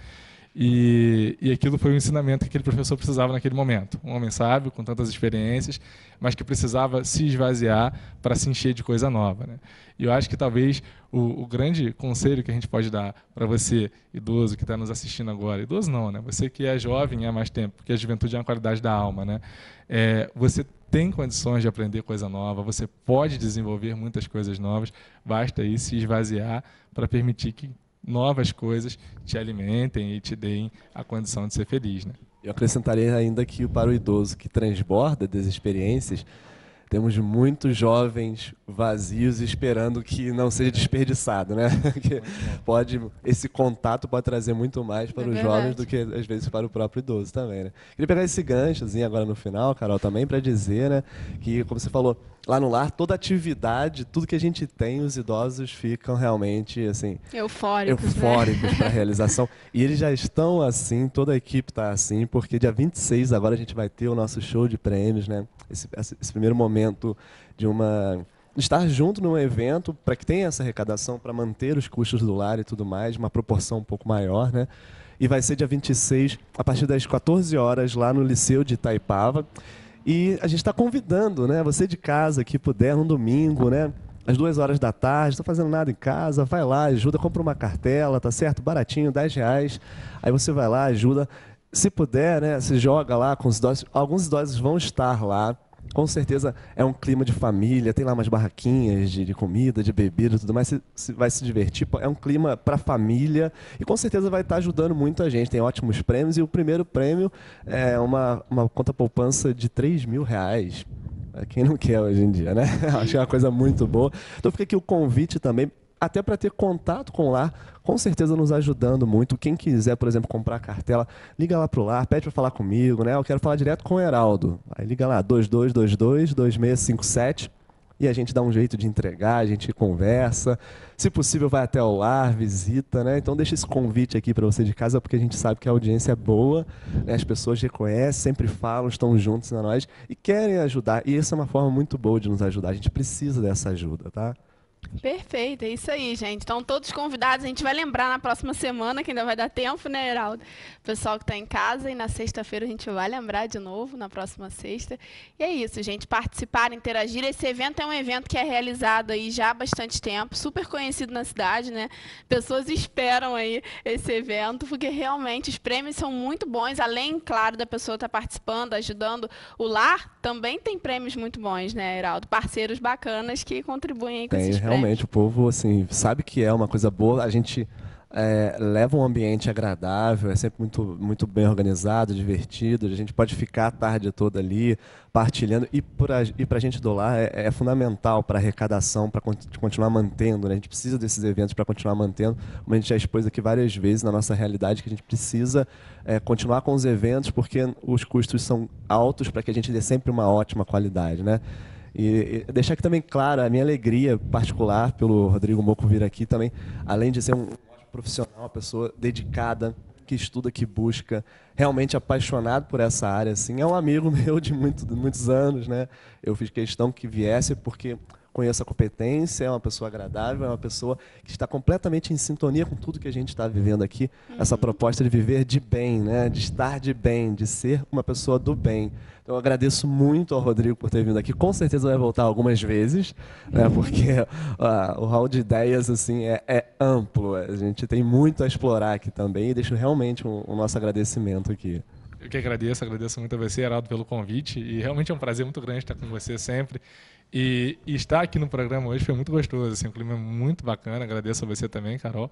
E aquilo foi o ensinamento que aquele professor precisava naquele momento. Um homem sábio, com tantas experiências, mas que precisava se esvaziar para se encher de coisa nova, né? E eu acho que talvez o grande conselho que a gente pode dar para você, idoso, que está nos assistindo agora, idoso não, né? Você que é jovem há mais tempo, porque a juventude é uma qualidade da alma, né? Você tem condições de aprender coisa nova, você pode desenvolver muitas coisas novas, basta aí se esvaziar para permitir que novas coisas te alimentem e te deem a condição de ser feliz, né? Eu acrescentaria ainda que para o idoso que transborda das experiências, temos muitos jovens vazios esperando que não seja desperdiçado, né? Esse contato pode trazer muito mais para os jovens do que, às vezes, para o próprio idoso também, né? Queria pegar esse ganchozinho agora no final, Carol, também para dizer, né, que, como você falou, lá no lar, toda atividade, tudo que a gente tem, os idosos ficam realmente, assim... Eufóricos, né? Para a realização. E eles já estão assim, toda a equipe está assim, porque dia 26 agora a gente vai ter o nosso show de prêmios, né? Esse primeiro momento de estar junto num evento para que tenha essa arrecadação para manter os custos do lar e tudo mais, uma proporção um pouco maior, né? E vai ser dia 26, a partir das 14 horas, lá no Liceu de Itaipava. E a gente está convidando, né, você de casa que puder, no domingo, né, às 2 horas da tarde, não está fazendo nada em casa, vai lá, ajuda, compra uma cartela, tá certo? Baratinho, R$10. Aí você vai lá, ajuda. Se puder, né, se joga lá com os idosos. Alguns idosos vão estar lá. Com certeza é um clima de família, tem lá umas barraquinhas de comida, de bebida e tudo mais, você vai se divertir. É um clima para família e com certeza vai estar ajudando muito a gente. Tem ótimos prêmios e o primeiro prêmio é uma conta poupança de R$3.000. Quem não quer hoje em dia, né? Acho que é uma coisa muito boa. Então fica aqui o convite também, até para ter contato com o lar, com certeza nos ajudando muito. Quem quiser, por exemplo, comprar a cartela, liga lá pro lar, pede para falar comigo, né? Eu quero falar direto com o Heraldo. Aí liga lá, 2222-2657, e a gente dá um jeito de entregar, a gente conversa. Se possível, vai até o lar, visita, né? Então deixa esse convite aqui para você de casa, porque a gente sabe que a audiência é boa, né? As pessoas reconhecem, sempre falam, estão juntos a nós e querem ajudar. E essa é uma forma muito boa de nos ajudar. A gente precisa dessa ajuda, tá? Perfeito, é isso aí, gente. Então, todos convidados, a gente vai lembrar na próxima semana, que ainda vai dar tempo, né, Heraldo? O pessoal que está em casa, e na sexta-feira a gente vai lembrar de novo, na próxima sexta. E é isso, gente, participar, interagir. Esse evento é um evento que é realizado aí já há bastante tempo, super conhecido na cidade, né? Pessoas esperam aí esse evento, porque realmente os prêmios são muito bons, além, claro, da pessoa estar participando, ajudando o lar, também tem prêmios muito bons, né, Heraldo? Parceiros bacanas que contribuem aí com esses prêmios. Realmente, o povo assim, sabe que é uma coisa boa, a gente leva um ambiente agradável, é sempre muito bem organizado, divertido, a gente pode ficar a tarde toda ali partilhando, e para a gente do lar é fundamental para a arrecadação, para continuar mantendo, né? A gente precisa desses eventos para continuar mantendo, como a gente já expôs aqui várias vezes na nossa realidade, que a gente precisa continuar com os eventos, porque os custos são altos para que a gente dê sempre uma ótima qualidade, né? E deixar aqui também claro a minha alegria particular pelo Rodrigo Moco vir aqui também, além de ser um ótimo profissional, uma pessoa dedicada, que estuda, que busca, realmente apaixonado por essa área, assim. É um amigo meu de muitos anos, né? Eu fiz questão que viesse porque conheço a competência, é uma pessoa agradável, é uma pessoa que está completamente em sintonia com tudo que a gente está vivendo aqui, essa proposta de viver de bem, né? De estar de bem, de ser uma pessoa do bem. Então, eu agradeço muito ao Rodrigo por ter vindo aqui. Com certeza vai voltar algumas vezes, né? Porque o hall de ideias assim, é amplo. A gente tem muito a explorar aqui também e deixo realmente o nosso agradecimento aqui. Eu que agradeço muito a você, Heraldo, pelo convite. E realmente é um prazer muito grande estar com você sempre. E estar aqui no programa hoje foi muito gostoso. Assim, um clima muito bacana. Agradeço a você também, Carol.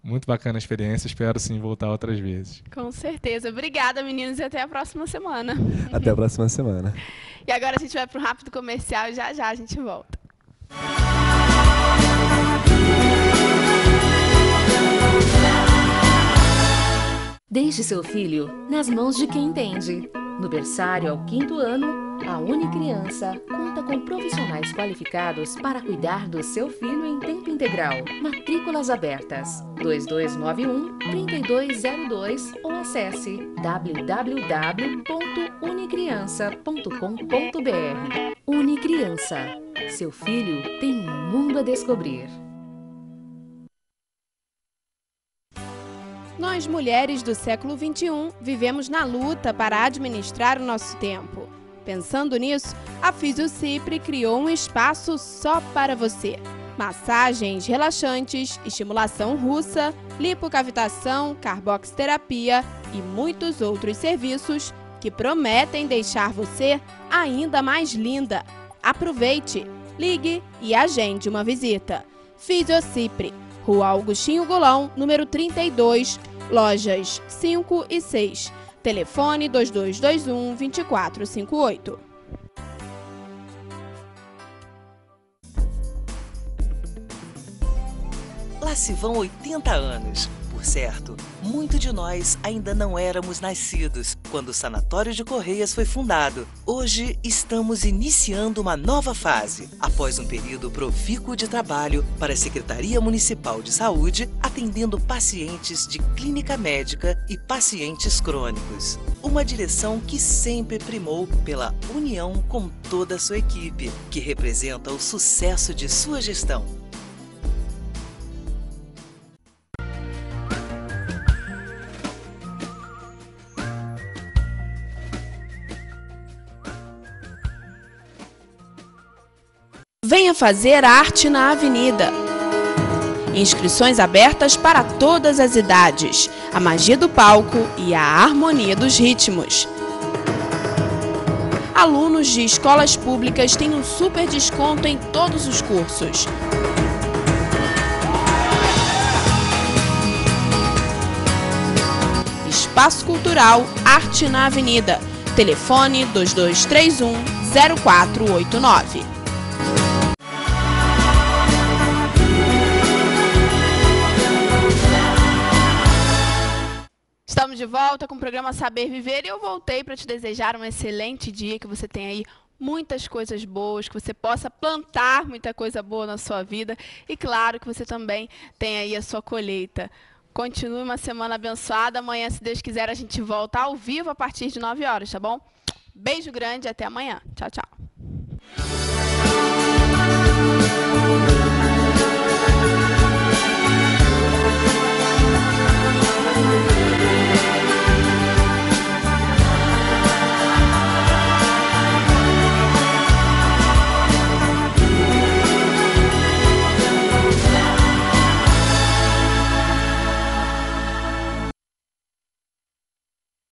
Muito bacana a experiência. Espero, sim, voltar outras vezes. Com certeza. Obrigada, meninos, e até a próxima semana. Até a próxima semana. E agora a gente vai para um rápido comercial e já a gente volta. Deixe seu filho nas mãos de quem entende. No berçário ao 5º ano, a Unicriança conta com profissionais qualificados para cuidar do seu filho em tempo integral. Matrículas abertas 2291-3202 ou acesse www.unicriança.com.br. Unicriança. Seu filho tem um mundo a descobrir. Nós, mulheres do século XXI, vivemos na luta para administrar o nosso tempo. Pensando nisso, a Fisiocipre criou um espaço só para você. Massagens relaxantes, estimulação russa, lipocavitação, carboxterapia e muitos outros serviços que prometem deixar você ainda mais linda. Aproveite, ligue e agende uma visita. Fisiocipre, Rua Augustinho Golão, número 32, lojas 5 e 6. Telefone 2221-2458. Lá se vão 80 anos. Por certo, muito de nós ainda não éramos nascidos quando o Sanatório de Correias foi fundado. Hoje estamos iniciando uma nova fase, após um período profícuo de trabalho para a Secretaria Municipal de Saúde, atendendo pacientes de clínica médica e pacientes crônicos. Uma direção que sempre primou pela união com toda a sua equipe, que representa o sucesso de sua gestão. Venha fazer arte na Avenida. Inscrições abertas para todas as idades. A magia do palco e a harmonia dos ritmos. Alunos de escolas públicas têm um super desconto em todos os cursos. Espaço Cultural Arte na Avenida. Telefone 2231-0489. Estamos de volta com o programa Saber Viver e eu voltei para te desejar um excelente dia, que você tenha aí muitas coisas boas, que você possa plantar muita coisa boa na sua vida e, claro, que você também tenha aí a sua colheita. Continue uma semana abençoada. Amanhã, se Deus quiser, a gente volta ao vivo a partir de 9 horas, tá bom? Beijo grande e até amanhã. Tchau, tchau.